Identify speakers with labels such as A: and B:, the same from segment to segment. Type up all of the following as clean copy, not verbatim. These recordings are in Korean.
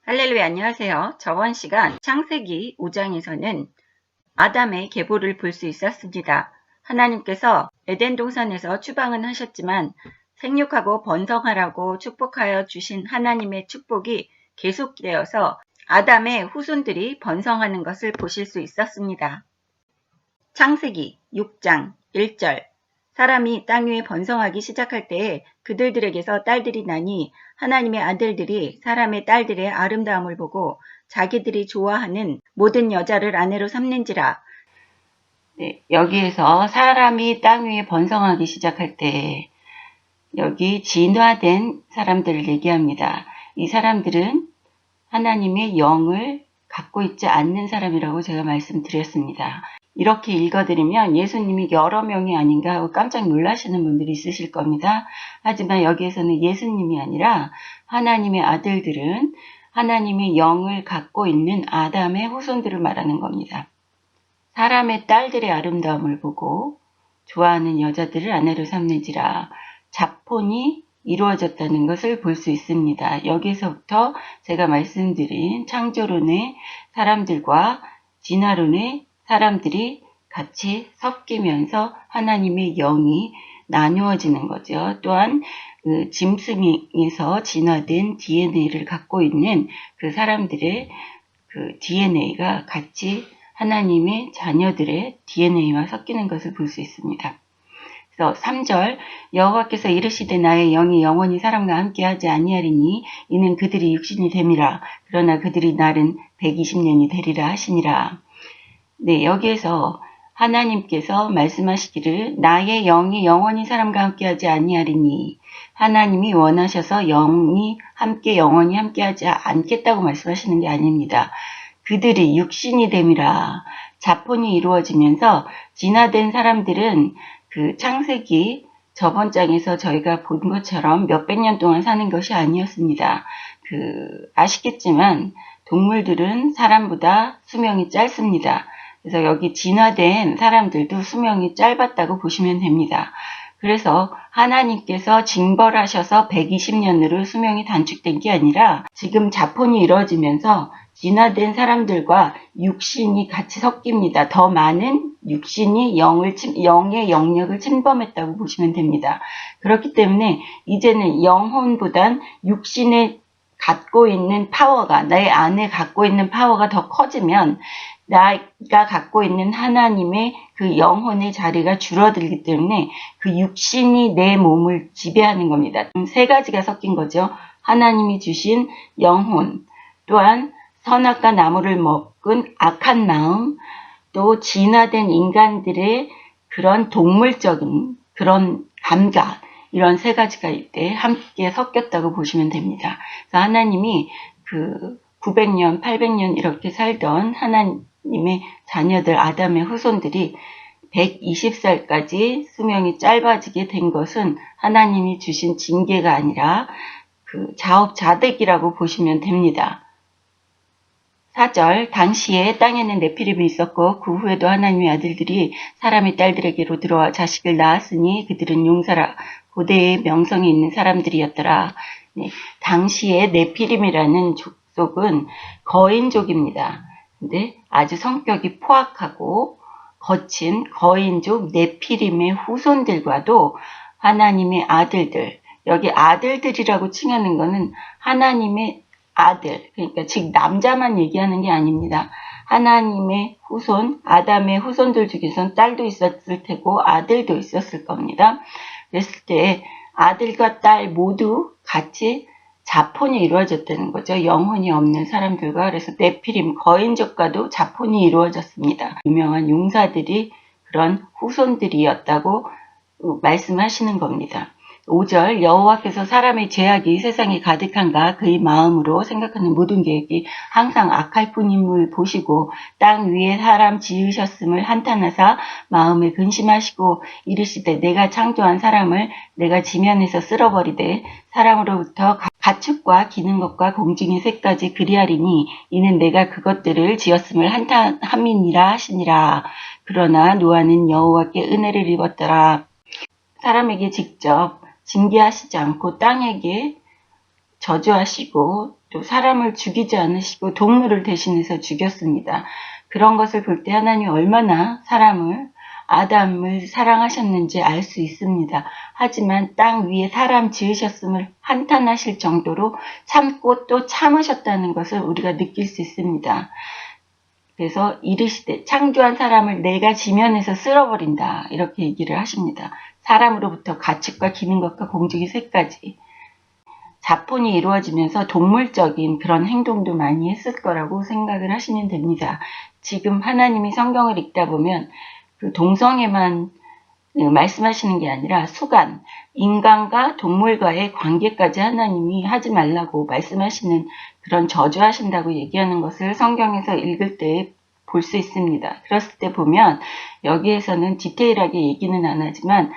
A: 할렐루야, 안녕하세요. 저번 시간 창세기 5장에서는 아담의 계보를 볼 수 있었습니다. 하나님께서 에덴 동산에서 추방은 하셨지만 생육하고 번성하라고 축복하여 주신 하나님의 축복이 계속되어서 아담의 후손들이 번성하는 것을 보실 수 있었습니다. 창세기 6장 1절 사람이 땅 위에 번성하기 시작할 때에 그들에게서 딸들이 나니 하나님의 아들들이 사람의 딸들의 아름다움을 보고 자기들이 좋아하는 모든 여자를 아내로 삼는지라. 여기에서 사람이 땅 위에 번성하기 시작할 때 여기 진화된 사람들을 얘기합니다. 이 사람들은 하나님의 영을 갖고 있지 않는 사람이라고 제가 말씀드렸습니다. 이렇게 읽어드리면 예수님이 여러 명이 아닌가 하고 깜짝 놀라시는 분들이 있으실 겁니다. 하지만 여기에서는 예수님이 아니라 하나님의 아들들은 하나님의 영을 갖고 있는 아담의 후손들을 말하는 겁니다. 사람의 딸들의 아름다움을 보고 좋아하는 여자들을 아내로 삼는지라 자폰이 이루어졌다는 것을 볼 수 있습니다. 여기서부터 제가 말씀드린 창조론의 사람들과 진화론의 사람들이 같이 섞이면서 하나님의 영이 나누어지는 거죠. 또한 그 짐승에서 진화된 DNA를 갖고 있는 그 사람들의 그 DNA가 같이 하나님의 자녀들의 DNA와 섞이는 것을 볼 수 있습니다. 그래서 3절 여호와께서 이르시되 나의 영이 영원히 사람과 함께하지 아니하리니 이는 그들이 육신이 됨이라 그러나 그들이 날은 120년이 되리라 하시니라. 네, 여기에서 하나님께서 말씀하시기를 나의 영이 영원히 사람과 함께하지 아니하리니 하나님이 원하셔서 영이 함께 영원히 함께하지 않겠다고 말씀하시는 게 아닙니다. 그들이 육신이 됨이라 자폰이 이루어지면서 진화된 사람들은 그 창세기 저번 장에서 저희가 본 것처럼 몇백 년 동안 사는 것이 아니었습니다. 아시겠지만 동물들은 사람보다 수명이 짧습니다. 그래서 여기 진화된 사람들도 수명이 짧았다고 보시면 됩니다. 그래서 하나님께서 징벌하셔서 120년으로 수명이 단축된 게 아니라 지금 자폰이 이루어지면서 진화된 사람들과 육신이 같이 섞입니다. 더 많은 육신이 영의 영역을 침범했다고 보시면 됩니다. 그렇기 때문에 이제는 영혼보단 육신에 갖고 있는 파워가 내 안에 갖고 있는 파워가 더 커지면 나가 갖고 있는 하나님의 그 영혼의 자리가 줄어들기 때문에 그 육신이 내 몸을 지배하는 겁니다. 세 가지가 섞인 거죠. 하나님이 주신 영혼, 또한 선악과 나무를 먹은 악한 마음, 또 진화된 인간들의 그런 동물적인 그런 감각, 이런 세 가지가 이때 함께 섞였다고 보시면 됩니다. 그래서 하나님이 그 900년, 800년 이렇게 살던 하나님의 자녀들, 아담의 후손들이 120살까지 수명이 짧아지게 된 것은 하나님이 주신 징계가 아니라 그 자업자득이라고 보시면 됩니다. 4절 당시에 땅에는 네피림이 있었고 그 후에도 하나님의 아들들이 사람의 딸들에게로 들어와 자식을 낳았으니 그들은 용사라 고대의 명성이 있는 사람들이었더라. 네, 당시에 네피림이라는 족속은 거인족입니다. 근데 아주 성격이 포악하고 거친 거인족 네피림의 후손들과도 하나님의 아들들, 여기 아들들이라고 칭하는 것은 하나님의 아들, 그러니까 즉 남자만 얘기하는 게 아닙니다. 하나님의 후손, 아담의 후손들 중에선 딸도 있었을 테고 아들도 있었을 겁니다. 그랬을 때 아들과 딸 모두 같이 자폰이 이루어졌다는 거죠. 영혼이 없는 사람들과. 그래서 네피림, 거인족과도 자폰이 이루어졌습니다. 유명한 용사들이 그런 후손들이었다고 말씀하시는 겁니다. 5절 여호와께서 사람의 죄악이 세상에 가득한가 그의 마음으로 생각하는 모든 계획이 항상 악할 뿐임을 보시고 땅 위에 사람 지으셨음을 한탄하사 마음에 근심하시고 이르시되 내가 창조한 사람을 내가 지면에서 쓸어버리되 사람으로부터 가축과 기는 것과 공중의 새까지 그리하리니 이는 내가 그것들을 지었음을 한탄함이니라 하시니라. 그러나 노아는 여호와께 은혜를 입었더라. 사람에게 직접 징계하시지 않고 땅에게 저주하시고 또 사람을 죽이지 않으시고 동물을 대신해서 죽였습니다. 그런 것을 볼 때 하나님이 얼마나 아담을 사랑하셨는지 알 수 있습니다. 하지만 땅 위에 사람 지으셨음을 한탄하실 정도로 참고 또 참으셨다는 것을 우리가 느낄 수 있습니다. 그래서 이르시되 창조한 사람을 내가 지면에서 쓸어버린다, 이렇게 얘기를 하십니다. 사람으로부터 가축과 기는 것과 공중의 새까지. 자폰이 이루어지면서 동물적인 그런 행동도 많이 했을 거라고 생각을 하시면 됩니다. 지금 하나님이 성경을 읽다 보면 그 동성애만 말씀하시는 게 아니라 수간, 인간과 동물과의 관계까지 하나님이 하지 말라고 말씀하시는, 그런 저주하신다고 얘기하는 것을 성경에서 읽을 때 볼 수 있습니다. 그랬을 때 보면 여기에서는 디테일하게 얘기는 안 하지만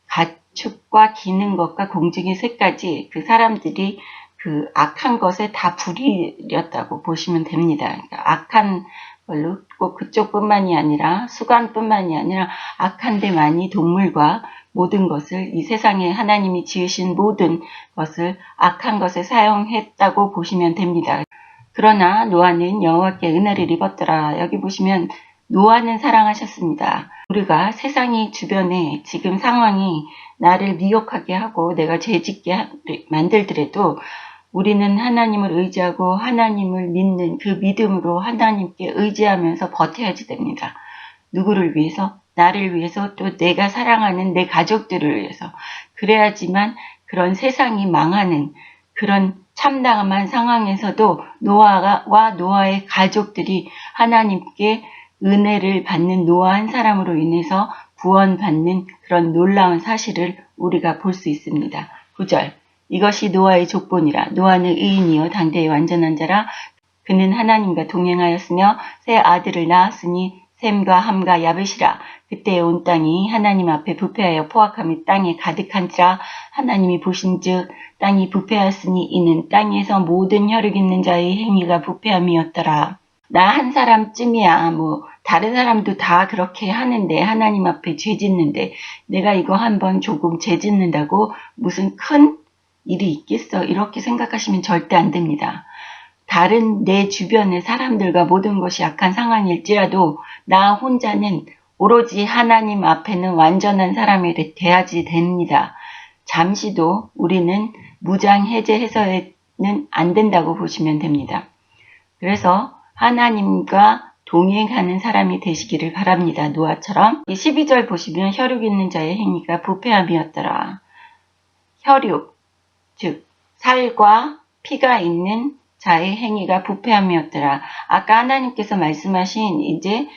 A: 가축과 기는 것과 공중의 새까지 그 사람들이 그 악한 것에 다 불이렸다고 보시면 됩니다. 그러니까 악한 걸로 꼭 그쪽뿐만이 아니라 수간뿐만이 아니라 악한 데 많이 동물과 모든 것을, 이 세상에 하나님이 지으신 모든 것을 악한 것에 사용했다고 보시면 됩니다. 그러나 노아는 여호와께 은혜를 입었더라. 여기 보시면 노아는 사랑하셨습니다. 우리가 세상이 주변에 지금 상황이 나를 미혹하게 하고 내가 죄짓게 만들더라도 우리는 하나님을 의지하고 하나님을 믿는 그 믿음으로 하나님께 의지하면서 버텨야지 됩니다. 누구를 위해서? 나를 위해서, 또 내가 사랑하는 내 가족들을 위해서. 그래야지만 그런 세상이 망하는 그런 참담한 상황에서도 노아와 노아의 가족들이 하나님께 은혜를 받는 노아 한 사람으로 인해서 구원받는 그런 놀라운 사실을 우리가 볼 수 있습니다. 9절. 이것이 노아의 족본이라. 노아는 의인이요 당대의 완전한 자라. 그는 하나님과 동행하였으며 세 아들을 낳았으니 셈과 함과 야벳이라. 그때 온 땅이 하나님 앞에 부패하여 포악함이 땅에 가득한지라. 하나님이 보신즉 땅이 부패하였으니 이는 땅에서 모든 혈육 있는 자의 행위가 부패함이었더라. 나 한 사람쯤이야, 다른 사람도 다 그렇게 하는데, 하나님 앞에 죄 짓는데 내가 이거 한번 조금 죄 짓는다고 무슨 큰 일이 있겠어, 이렇게 생각하시면 절대 안 됩니다. 다른 내 주변의 사람들과 모든 것이 악한 상황일지라도 나 혼자는 오로지 하나님 앞에는 완전한 사람이 돼야지 됩니다. 잠시도 우리는 무장 해제해서는 안 된다고 보시면 됩니다. 그래서 하나님과 동행하는 사람이 되시기를 바랍니다. 노아처럼. 12절 보시면 혈육 있는 자의 행위가 부패함이었더라. 혈육, 즉 살과 피가 있는 자의 행위가 부패함이었더라. 아까 하나님께서 말씀하신 이제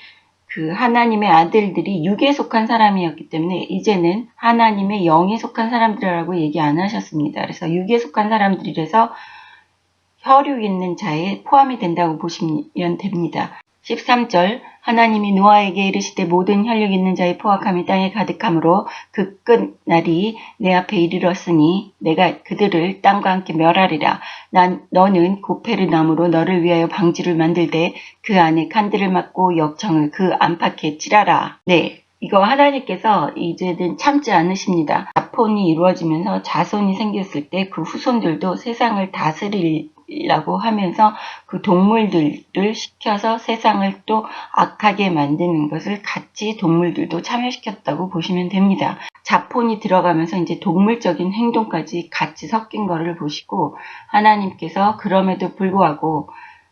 A: 그 하나님의 아들들이 육에 속한 사람이었기 때문에 이제는 하나님의 영에 속한 사람들이라고 얘기 안 하셨습니다. 그래서 육에 속한 사람들이라서 혈육 있는 자에 포함이 된다고 보시면 됩니다. 13절. 하나님이 노아에게 이르시되 모든 혈육 있는 자의 포악함이 땅에 가득함으로 그 끝날이 내 앞에 이르렀으니 내가 그들을 땅과 함께 멸하리라. 너는 고페르 나무로 너를 위하여 방주를 만들되 그 안에 칸들을 막고 역청을 그 안팎에 칠하라. 네, 이거 하나님께서 이제는 참지 않으십니다. 자폰이 이루어지면서 자손이 생겼을 때 그 후손들도 세상을 다스리려고 하면서 그 동물들을 시켜서 세상을 또 악하게 만드는 것을 같이 동물들도 참여시켰다고 보시면 됩니다. 자폰이 들어가면서 이제 동물적인 행동까지 같이 섞인 거를 보시고 하나님께서 그럼에도 불구하고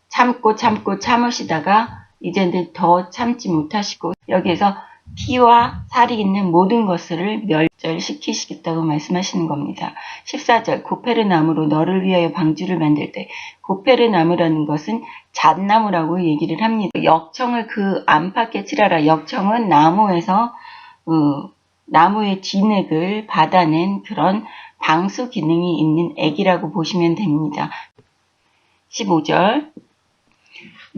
A: 참고 참으시다가 이제는 더 참지 못하시고 여기에서 피와 살이 있는 모든 것을 멸절시키시겠다고 말씀하시는 겁니다. 14절. 고페르 나무로 너를 위하여 방주를 만들 때, 고페르 나무라는 것은 잣나무라고 얘기를 합니다. 역청을 그 안팎에 칠하라. 역청은 나무에서 나무의 진액을 받아낸 그런 방수 기능이 있는 액이라고 보시면 됩니다. 15절.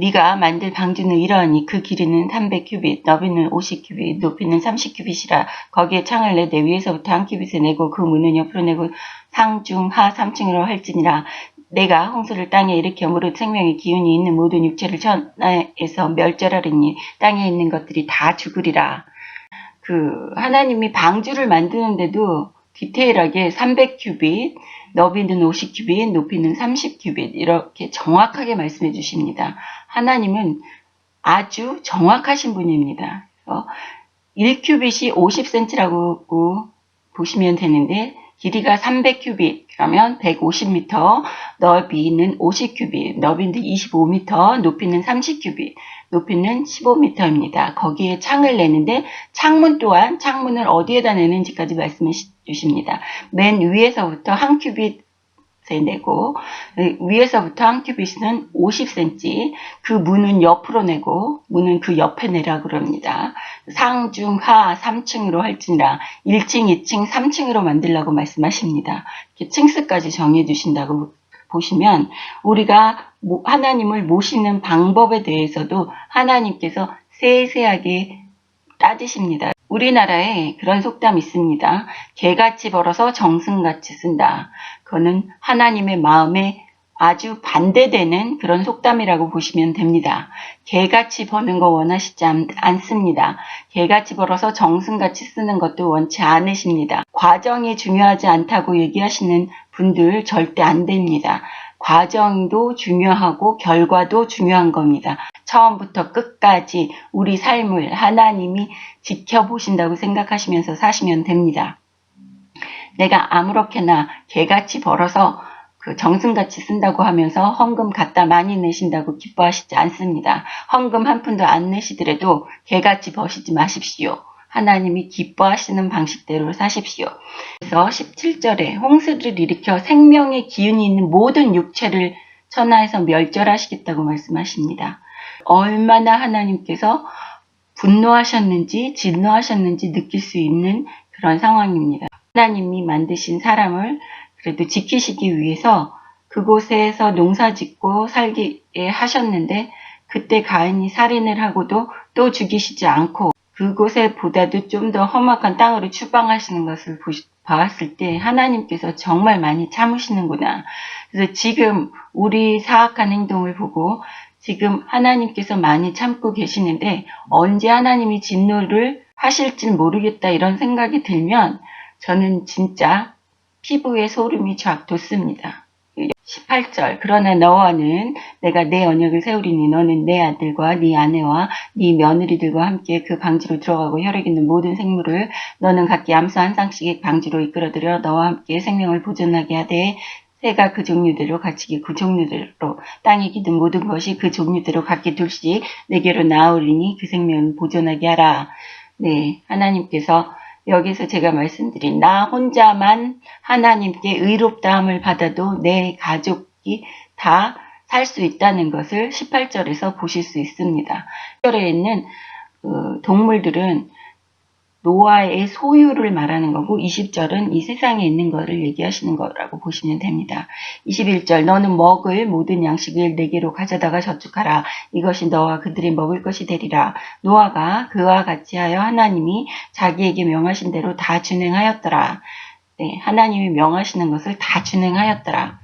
A: 네가 만들 방주는 이러하니 그 길이는 300규빗, 너비는 50규빗, 높이는 30규빗이라. 거기에 창을 내되 위에서부터 한 규빗을 내고 그 문은 옆으로 내고 상중하 3층으로 할지니라. 내가 홍수를 땅에 일으켜 무릇 생명의 기운이 있는 모든 육체를 천하에서 멸절하리니 땅에 있는 것들이 다 죽으리라. 하나님이 방주를 만드는데도 디테일하게 300큐빗, 너비는 50큐빗, 높이는 30큐빗 이렇게 정확하게 말씀해 주십니다. 하나님은 아주 정확하신 분입니다. 1큐빗이 50cm라고 보시면 되는데 길이가 300큐빗 그러면 150m, 너비는 50큐빗, 너비는 25m, 높이는 30큐빗, 높이는 15m입니다. 거기에 창을 내는데 창문 또한 창문을 어디에다 내는지까지 말씀해 주십니다. 맨 위에서부터 한 큐빗 내고 위에서부터 한 큐빗은 50cm, 그 문은 옆으로 내고 문은 그 옆에 내라 그럽니다. 상, 중, 하 3층으로 할지니라 1층, 2층, 3층으로 만들라고 말씀하십니다. 이렇게 층수까지 정해 주신다고 보시면 우리가 하나님을 모시는 방법에 대해서도 하나님께서 세세하게 따지십니다. 우리나라에 그런 속담이 있습니다. 개같이 벌어서 정승같이 쓴다. 그거는 하나님의 마음에 아주 반대되는 그런 속담이라고 보시면 됩니다. 개같이 버는 거 원하시지 않습니다. 개같이 벌어서 정승같이 쓰는 것도 원치 않으십니다. 과정이 중요하지 않다고 얘기하시는 분들 절대 안 됩니다. 과정도 중요하고 결과도 중요한 겁니다. 처음부터 끝까지 우리 삶을 하나님이 지켜보신다고 생각하시면서 사시면 됩니다. 내가 아무렇게나 개같이 벌어서 그 정승같이 쓴다고 하면서 헌금 갖다 많이 내신다고 기뻐하시지 않습니다. 헌금 한 푼도 안 내시더라도 개같이 버시지 마십시오. 하나님이 기뻐하시는 방식대로 사십시오. 그래서 17절에 홍수를 일으켜 생명의 기운이 있는 모든 육체를 천하에서 멸절하시겠다고 말씀하십니다. 얼마나 하나님께서 분노하셨는지 진노하셨는지 느낄 수 있는 그런 상황입니다. 하나님이 만드신 사람을 그래도 지키시기 위해서 그곳에서 농사짓고 살게 하셨는데 그때 가인이 살인을 하고도 또 죽이시지 않고 그곳에 보다도 좀 더 험악한 땅으로 추방하시는 것을 봤을 때 하나님께서 정말 많이 참으시는구나. 그래서 지금 우리 사악한 행동을 보고 지금 하나님께서 많이 참고 계시는데 언제 하나님이 진노를 하실지 모르겠다 이런 생각이 들면 저는 진짜 피부에 소름이 쫙 돋습니다. 18절 그러나 너와는 내가 내 언약을 세우리니 너는 내 아들과 네 아내와 네 며느리들과 함께 그 방지로 들어가고 혈액 있는 모든 생물을 너는 각기 암소 한 쌍씩 방지로 이끌어들여 너와 함께 생명을 보존하게 하되 새가 그 종류대로 가축이 그 종류대로 땅에 기든 모든 것이 그 종류대로 각기 둘씩 내게로 나오리니 그 생명을 보존하게 하라. 네, 하나님께서 여기서 제가 말씀드린 나 혼자만 하나님께 의롭다함을 받아도 내 가족이 다 살 수 있다는 것을 18절에서 보실 수 있습니다. 18절에 있는 동물들은 노아의 소유를 말하는 거고 20절은 이 세상에 있는 것을 얘기하시는 거라고 보시면 됩니다. 21절 너는 먹을 모든 양식을 내게로 가져다가 저축하라. 이것이 너와 그들이 먹을 것이 되리라. 노아가 그와 같이 하여 하나님이 자기에게 명하신 대로 다 준행하였더라. 네, 하나님이 명하시는 것을 다 준행하였더라.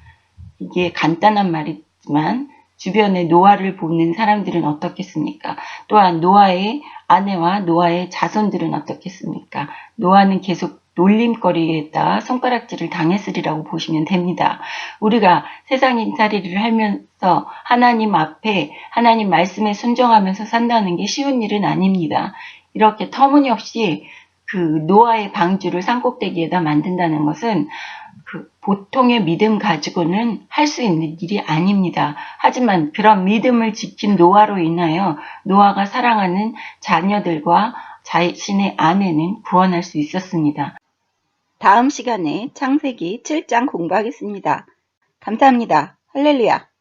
A: 이게 간단한 말이지만 주변에 노아를 보는 사람들은 어떻겠습니까? 또한 노아의 아내와 노아의 자손들은 어떻겠습니까? 노아는 계속 놀림거리에다 손가락질을 당했으리라고 보시면 됩니다. 우리가 세상 인사리를 하면서 하나님 앞에 하나님 말씀에 순종하면서 산다는 게 쉬운 일은 아닙니다. 이렇게 터무니없이 그 노아의 방주를 산꼭대기에다 만든다는 것은 그 보통의 믿음 가지고는 할 수 있는 일이 아닙니다. 하지만 그런 믿음을 지킨 노아로 인하여 노아가 사랑하는 자녀들과 자신의 아내는 구원할 수 있었습니다. 다음 시간에 창세기 7장 공부하겠습니다. 감사합니다. 할렐루야.